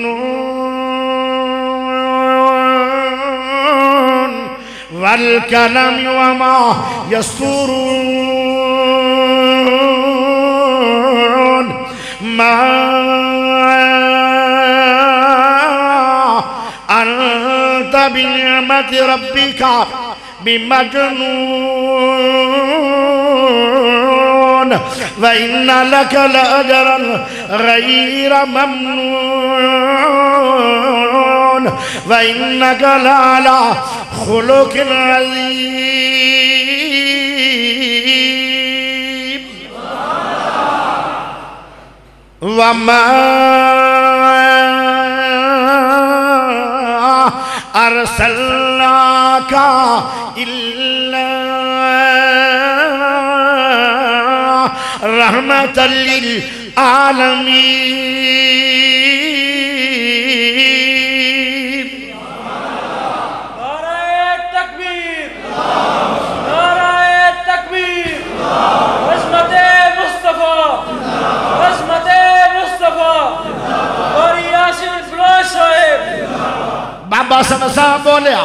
نون والقلم وما يسطرون ما أنت بنعمة ربك بمجنون وإن لك لأجرا غير ممنون وإنك لعلى خلق عظيم وما أرسلناك إلا رحمة للعالمين. نعرہ تکبیر، نعرہ تکبیر، عظمت مصطفیٰ، عظمت مصطفیٰ. اور یاسین فلوش صاحب بابا سمسا بولیا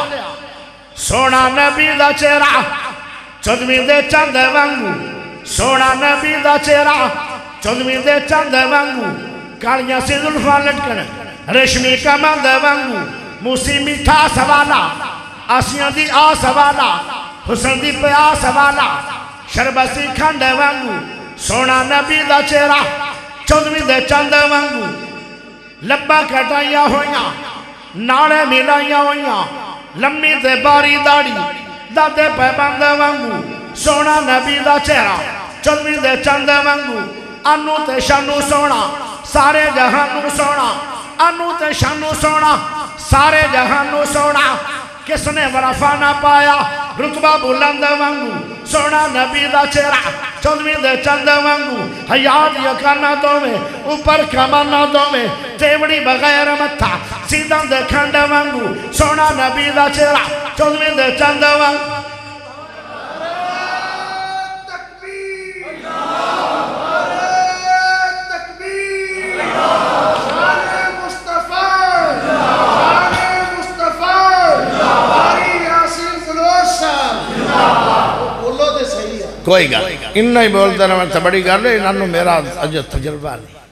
سونا نبی دا چہرہ چودھویں دے چند وانگو سونا نبی دا چہرہ چودھویں دے چند وانگو کالیاں سے زلفاں لٹکن ریشمی کمند وانگو موسی میٹھا سوالا آسیاں دی آس والا حسن دی پیاس والا شربسی کھنڈ وانگو سونا نبی دا چہرہ چودھویں دے چند وانگو لبا کٹائیاں ہویاں ناڑے ملائیاں ہویاں لمبی تے باری داڑی دادے پہ بند وانگو سونا نبی دا چہرہ چودھویں دے چند وانگو انو تے شانو سونا سارے جہانو سونا انو تے شانو سونا سارے جہانو سونا کس نے ورفا نہ پایا رتبہ بلند وانگو سونا نبی دا چہرہ چودھویں دے چند وانگو حیات یکانا دو میں اوپر کمانا دو میں تیوڑی بغیر متھا سیدھا دے کھنڈ وانگو سونا نبی دا چہرہ چودھویں دے چند وانگو. کوئی گا انہی بولتے رہا میں بڑی گا لے انہوں میرا تجربہ نہیں.